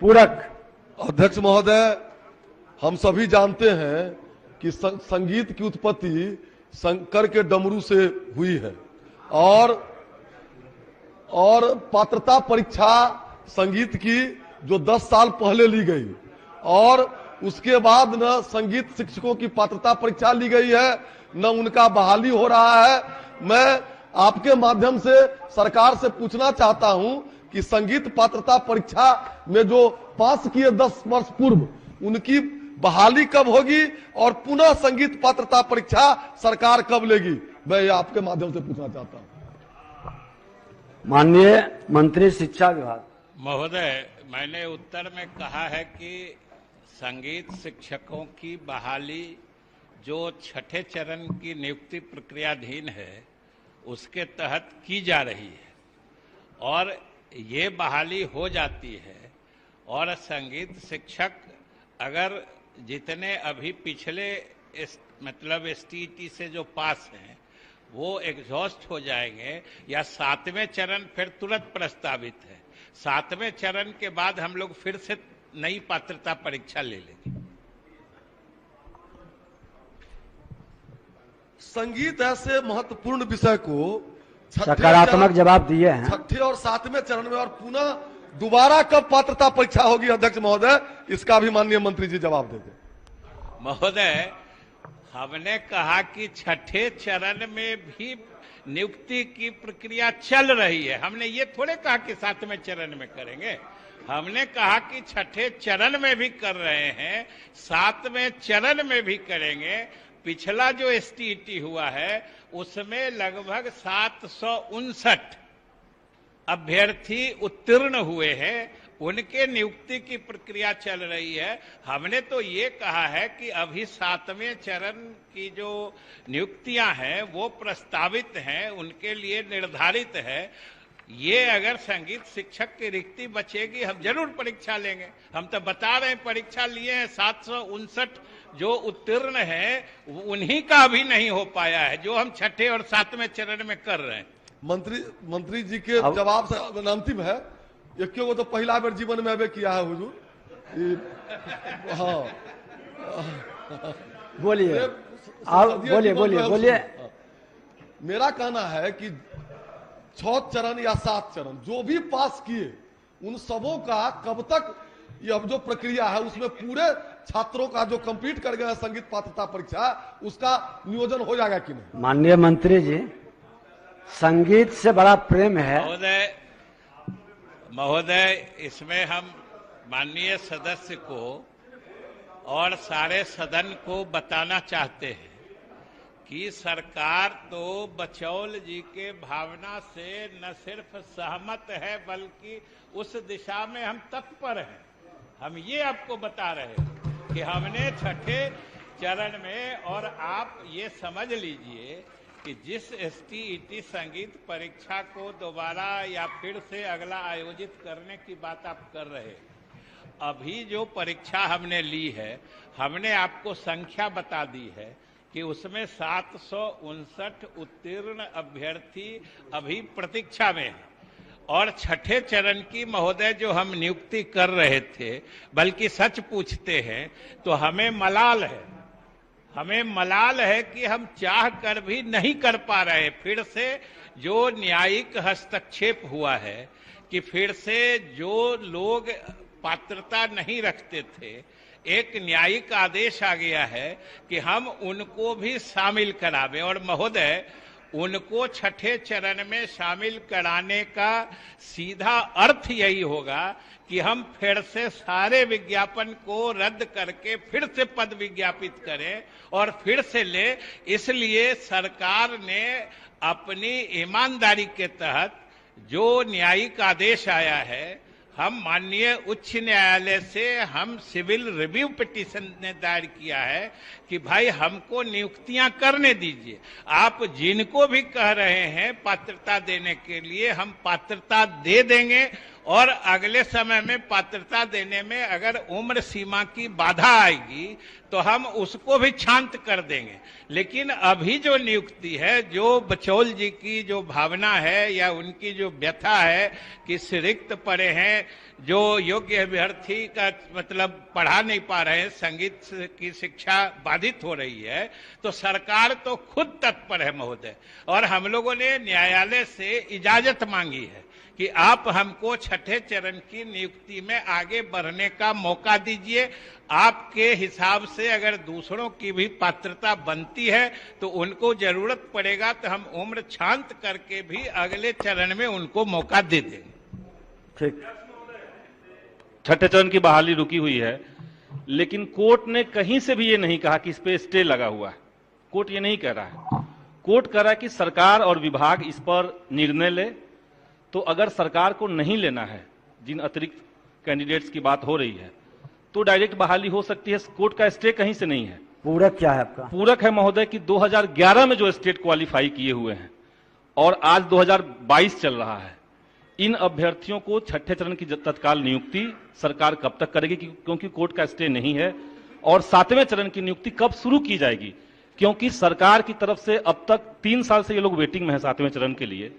पूरक। अध्यक्ष महोदय, हम सभी जानते हैं कि संगीत की उत्पत्ति शंकर के डमरू से हुई है और पात्रता परीक्षा संगीत की जो 10 साल पहले ली गई और उसके बाद न संगीत शिक्षकों की पात्रता परीक्षा ली गई है, न उनका बहाली हो रहा है। मैं आपके माध्यम से सरकार से पूछना चाहता हूं कि संगीत पात्रता परीक्षा में जो पास किए 10 वर्ष पूर्व, उनकी बहाली कब होगी और पुनः संगीत पात्रता परीक्षा सरकार कब लेगी? मैं ये आपके माध्यम से पूछना चाहता हूं। माननीय मंत्री शिक्षा विभाग। महोदय, मैंने उत्तर में कहा है कि संगीत शिक्षकों की बहाली जो छठे चरण की नियुक्ति प्रक्रियाधीन है उसके तहत की जा रही है और ये बहाली हो जाती है। और संगीत शिक्षक अगर जितने अभी पिछले मतलब STET से जो पास हैं वो एग्जॉस्ट हो जाएंगे या 7वें चरण फिर तुरंत प्रस्तावित है। 7वें चरण के बाद हम लोग फिर से नई पात्रता परीक्षा ले लेंगे। संगीत ऐसे महत्वपूर्ण विषय को सकारात्मक जवाब दिए हैं। छठे और 7वें चरण में और पुनः दोबारा कब पात्रता परीक्षा होगी अध्यक्ष महोदय, इसका भी माननीय मंत्री जी जवाब दे दें। महोदय, हमने कहा कि छठे चरण में भी नियुक्ति की प्रक्रिया चल रही है। हमने ये थोड़े कहा कि 7वें चरण में करेंगे। हमने कहा कि छठे चरण में भी कर रहे हैं, 7वें चरण में भी करेंगे। पिछला जो STET हुआ है उसमें लगभग 759 अभ्यर्थी उत्तीर्ण हुए हैं, उनके नियुक्ति की प्रक्रिया चल रही है। हमने तो ये कहा है कि अभी 7वें चरण की जो नियुक्तियां हैं वो प्रस्तावित हैं, उनके लिए निर्धारित है। ये अगर संगीत शिक्षक की रिक्ति बचेगी हम जरूर परीक्षा लेंगे। हम तो बता रहे हैं परीक्षा लिए हैं, 759 जो उत्तीर्ण है उन्हीं का अभी नहीं हो पाया है, जो हम छठे और 7वें चरण में कर रहे हैं। मंत्री जी के जवाब से अंतिम है, एक क्यों तो पहला बार जीवन में अबे किया है हुजूर। हाँ, बोलिए आप, बोलिए। मेरा कहना है कि 6 चरण या 7 चरण जो भी पास किए उन सबों का कब तक ये अब जो प्रक्रिया है उसमें पूरे छात्रों का जो कंप्लीट कर गए संगीत पात्रता परीक्षा उसका नियोजन हो जाएगा कि नहीं? माननीय मंत्री जी, संगीत से बड़ा प्रेम है। महोदय, इसमें हम माननीय सदस्य को और सारे सदन को बताना चाहते हैं कि सरकार तो बचौल जी के भावना से न सिर्फ सहमत है बल्कि उस दिशा में हम तत्पर हैं। हम ये आपको बता रहे हैं कि हमने छठे चरण में, और आप ये समझ लीजिए कि जिस STET संगीत परीक्षा को दोबारा या फिर से अगला आयोजित करने की बात आप कर रहे हैं, अभी जो परीक्षा हमने ली है हमने आपको संख्या बता दी है कि उसमें 759 उत्तीर्ण अभ्यर्थी अभी प्रतीक्षा में हैं। और छठे चरण की महोदय जो हम नियुक्ति कर रहे थे, बल्कि सच पूछते हैं तो हमें मलाल है कि हम चाह कर भी नहीं कर पा रहे। फिर से जो न्यायिक हस्तक्षेप हुआ है कि फिर से जो लोग पात्रता नहीं रखते थे, एक न्यायिक आदेश आ गया है कि हम उनको भी शामिल करावें। और महोदय, उनको छठे चरण में शामिल कराने का सीधा अर्थ यही होगा कि हम फिर से सारे विज्ञापन को रद्द करके फिर से पद विज्ञापित करें और फिर से ले। इसलिए सरकार ने अपनी ईमानदारी के तहत जो न्यायिक आदेश आया है, हम माननीय उच्च न्यायालय से हम सिविल रिव्यू पिटीशन ने दायर किया है कि भाई हमको नियुक्तियां करने दीजिए। आप जिनको भी कह रहे हैं पात्रता देने के लिए, हम पात्रता दे देंगे और अगले समय में पात्रता देने में अगर उम्र सीमा की बाधा आएगी तो हम उसको भी शांत कर देंगे। लेकिन अभी जो नियुक्ति है, जो बचौल जी की जो भावना है या उनकी जो व्यथा है कि रिक्त पड़े हैं, जो योग्य अभ्यर्थी का मतलब पढ़ा नहीं पा रहे हैं, संगीत की शिक्षा बाधित हो रही है, तो सरकार तो खुद तत्पर है महोदय। और हम लोगों ने न्यायालय से इजाजत मांगी है कि आप हमको छठे चरण की नियुक्ति में आगे बढ़ने का मौका दीजिए। आपके हिसाब से अगर दूसरों की भी पात्रता बनती है तो उनको जरूरत पड़ेगा तो हम उम्र शांत करके भी अगले चरण में उनको मौका दे देंगे। ठीक। छठे चरण की बहाली रुकी हुई है, लेकिन कोर्ट ने कहीं से भी ये नहीं कहा कि इस पे स्टे लगा हुआ है। कोर्ट ये नहीं कह रहा है। कोर्ट कह रहा है कि सरकार और विभाग इस पर निर्णय ले। तो अगर सरकार को नहीं लेना है, जिन अतिरिक्त कैंडिडेट्स की बात हो रही है, तो डायरेक्ट बहाली हो सकती है। कोर्ट का स्टे कहीं से नहीं है। पूरक क्या है आपका? पूरक है महोदय कि 2011 में जो स्टेट क्वालिफाई किए हुए हैं और आज 2022 चल रहा है, इन अभ्यर्थियों को छठे चरण की तत्काल नियुक्ति सरकार कब तक करेगी, क्योंकि कोर्ट का स्टे नहीं है। और सातवें चरण की नियुक्ति कब शुरू की जाएगी, क्योंकि सरकार की तरफ से अब तक 3 साल से ये लोग वेटिंग में है सातवें चरण के लिए।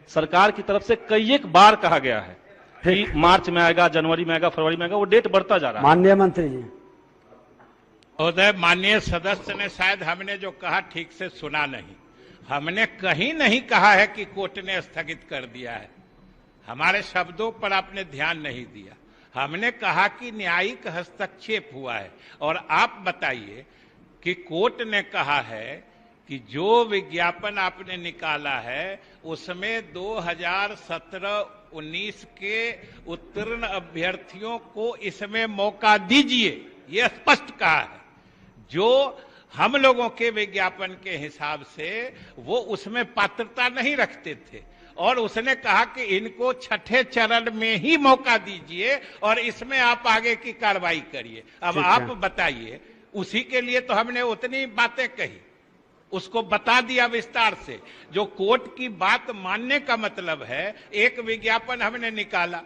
सरकार की तरफ से कई एक बार कहा गया है कि मार्च में आएगा, जनवरी में आएगा, फरवरी में आएगा, वो डेट बढ़ता जा रहा है। माननीय मंत्री जी। महोदय, माननीय सदस्य ने शायद हमने जो कहा ठीक से सुना नहीं। हमने कहीं नहीं कहा है कि कोर्ट ने स्थगित कर दिया है। हमारे शब्दों पर आपने ध्यान नहीं दिया। हमने कहा कि न्यायिक हस्तक्षेप हुआ है। और आप बताइए कि कोर्ट ने कहा है कि जो विज्ञापन आपने निकाला है उसमें 2017-19 के उत्तीर्ण अभ्यर्थियों को इसमें मौका दीजिए, यह स्पष्ट कहा है। जो हम लोगों के विज्ञापन के हिसाब से वो उसमें पात्रता नहीं रखते थे, और उसने कहा कि इनको छठे चरण में ही मौका दीजिए और इसमें आप आगे की कार्रवाई करिए। अब आप बताइए, उसी के लिए तो हमने उतनी बातें कही, उसको बता दिया विस्तार से। जो कोर्ट की बात मानने का मतलब है, एक विज्ञापन हमने निकाला,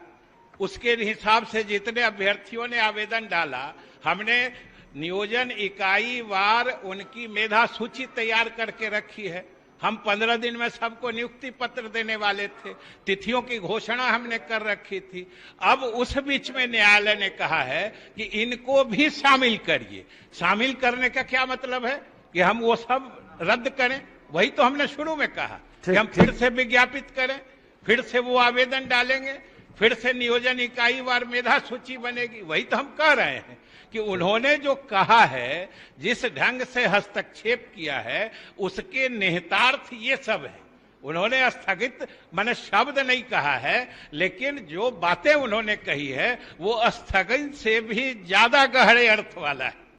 उसके हिसाब से जितने अभ्यर्थियों ने आवेदन डाला, हमने नियोजन इकाई वार उनकी मेधा सूची तैयार करके रखी है। हम 15 दिन में सबको नियुक्ति पत्र देने वाले थे। तिथियों की घोषणा हमने कर रखी थी। अब उस बीच में न्यायालय ने कहा है कि इनको भी शामिल करिए। शामिल करने का क्या मतलब है कि हम वो सब रद्द करें? वही तो हमने शुरू में कहा कि हम फिर से विज्ञापित करें, फिर से वो आवेदन डालेंगे, फिर से नियोजन इकाई वार मेधा सूची बनेगी। वही तो हम कह रहे हैं कि उन्होंने जो कहा है, जिस ढंग से हस्तक्षेप किया है, उसके निहितार्थ ये सब है। उन्होंने स्थगित माने शब्द नहीं कहा है, लेकिन जो बातें उन्होंने कही है वो स्थगित से भी ज्यादा गहरे अर्थ वाला है।